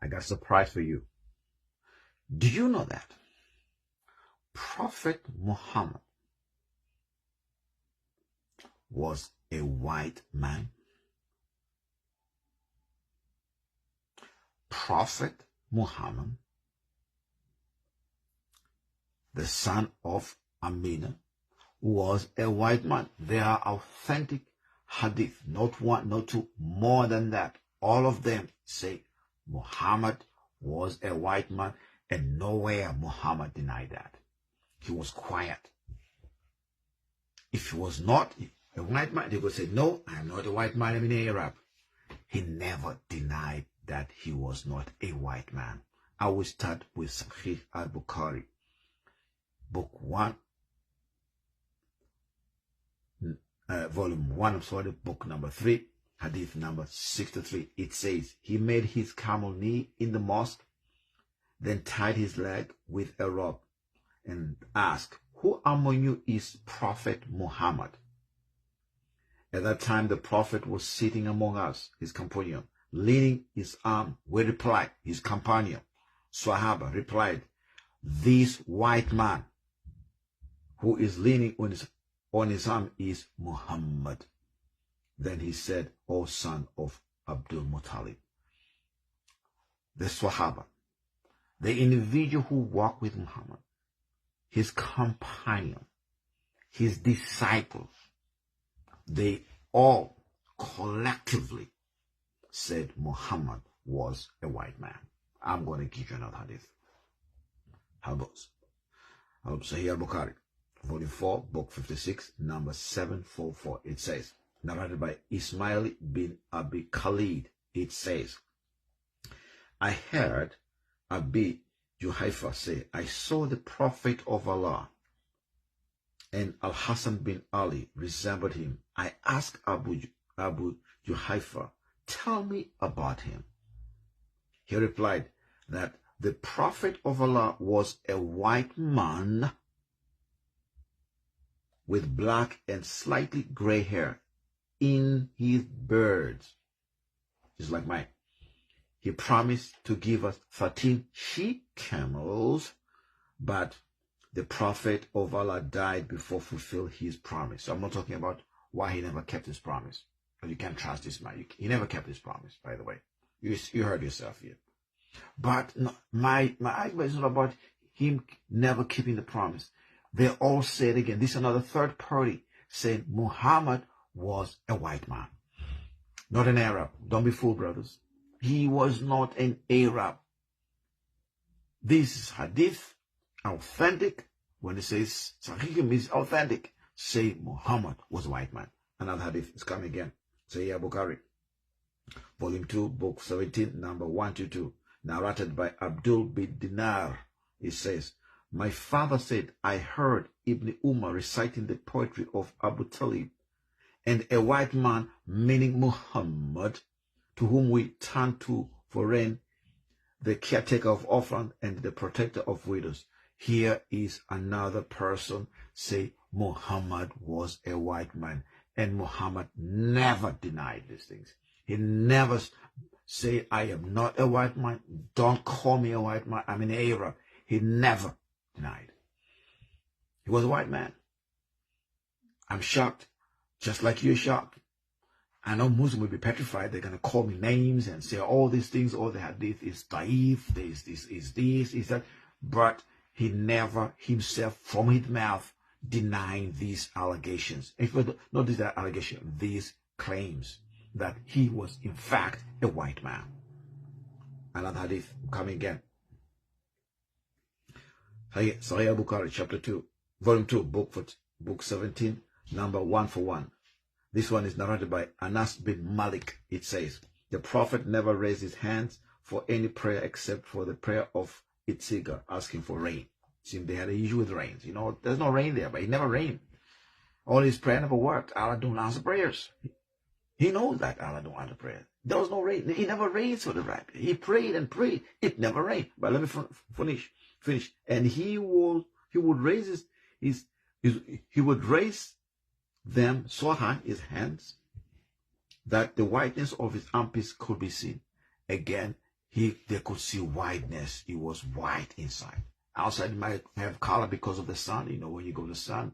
I got a surprise for you. Do you know that Prophet Muhammad was a white man? Prophet Muhammad, the son of Amina, was a white man. There are authentic hadith, not one, not two, more than that. All of them say Muhammad was a white man, and nowhere Muhammad denied that. He was quiet. If he was not a white man, they would say, no, I am not a white man, I'm an Arab. He never denied that he was not a white man. I will start with Sahih Al-Bukhari, book 1, volume 1, book number 3, hadith number 63. It says, he made his camel knee in the mosque, then tied his leg with a rope and asked, who among you is Prophet Muhammad? At that time, the Prophet was sitting among us, his companion, leaning his arm. We replied, his companion, Sahaba, replied, this white man who is leaning on his arm is Muhammad. Then he said, O son of Abdul Muttalib. The Sahaba, the individual who walked with Muhammad, his companion, his disciples, they all collectively said Muhammad was a white man. I'm going to give you another hadith. Sahih Al-Bukhari, volume 4, book 56, number 744. It says, narrated by Ismail bin Abi Khalid, it says, I heard Abi Juhayfa say, I saw the Prophet of Allah, and Al-Hassan bin Ali resembled him. I asked Abu Juhayfa, tell me about him. He replied that the Prophet of Allah was a white man with black and slightly gray hair in his beard, just like mine. He promised to give us 13 she-camels, but the Prophet of Allah died before fulfilling his promise. So I'm not talking about why he never kept his promise. But you can't trust this man. He never kept his promise, by the way. You heard yourself here. But no, my argument is not about him never keeping the promise. They all said again, this is another third party saying Muhammad was a white man, not an Arab. Don't be fooled, brothers. He was not an Arab. This is hadith, authentic. When it says Sahih means authentic, say Muhammad was a white man. Another hadith is coming again. Sahih Al-Bukhari, volume 2, book 17, number 122, narrated by Abdul bin Dinar. It says, my father said, I heard Ibn Umar reciting the poetry of Abu Talib, and a white man, meaning Muhammad, to whom we turn to for rain, the caretaker of orphans and the protector of widows. Here is another person say Muhammad was a white man, and Muhammad never denied these things. He never said, I am not a white man, don't call me a white man, I'm an Arab. He never denied. He was a white man. I'm shocked, just like you're shocked. I know Muslims will be petrified. They're going to call me names and say all these things, all the hadith is daif, this is that. But he never himself, from his mouth, denying these allegations. If not these allegations, these claims that he was in fact a white man. Another hadith coming again. Sahih Al-Bukhari, chapter 2, volume 2, book 17, number 141. This one is narrated by Anas bin Malik. It says, the Prophet never raised his hands for any prayer except for the prayer of Itziga, asking for rain. Seems they had an issue with rains. You know, there's no rain there, but he never rained. All his prayer never worked. Allah don't answer prayers. He knows that Allah don't answer prayers. There was no rain. He never rained for the right. He prayed and prayed. It never rained. But let me finish. And he would raise he would raise them so high, his hands, that the whiteness of his armpits could be seen. Again, they could see whiteness. He was white inside. Outside, he might have color because of the sun. You know, when you go to the sun,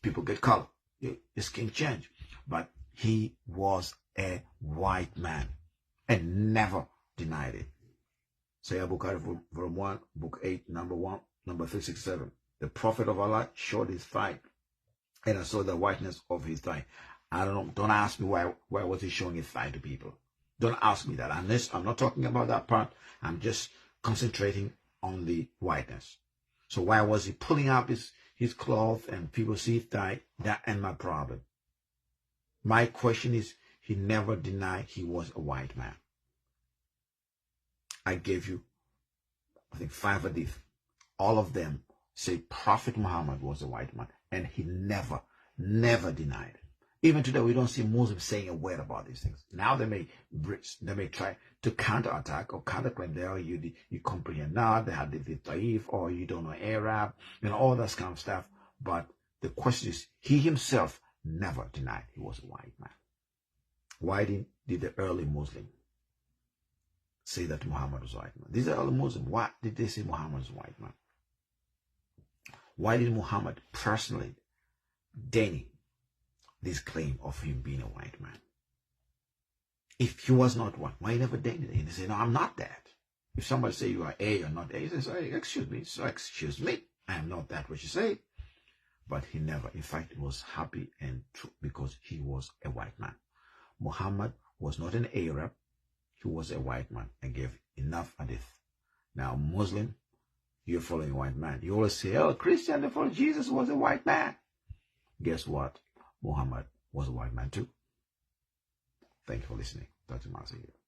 people get color. His skin change. But he was a white man and never denied it. Sahih Al-Bukhari, volume 1, book 8, number 1, number 367. The Prophet of Allah showed his thigh, and I saw the whiteness of his thigh. I don't know. Don't ask me why was he showing his thigh to people. Don't ask me that. Unless I'm not talking about that part. I'm just concentrating on the whiteness. So why was he pulling up his cloth and people see his thigh? That ain't my problem. My question is, he never denied he was a white man. I gave you, I think, 5 hadith. All of them say Prophet Muhammad was a white man, and he never denied it. Even today, we don't see Muslims saying a word about these things. Now they may try to counterattack or counterclaim that you comprehend not, they had the Taif, or you don't know Arab, and all that kind of stuff. But the question is, he himself never denied he was a white man. Why did the early Muslim say that Muhammad was a white man? These are early Muslims. Why did they say Muhammad was a white man? Why did Muhammad personally deny this claim of him being a white man? If he was not one, why he never denied it? He said, no, I'm not that. If somebody say you are A, you're not A, he says, hey, excuse me, I am not that what you say. But he never, in fact, was happy and true because he was a white man. Muhammad was not an Arab, he was a white man and gave enough hadith. Now, Muslim, you're following a white man. You always say, oh, Christian, they follow Jesus was a white man. Guess what? Muhammad was a white man too. Thank you for listening. Dr. Marcy here.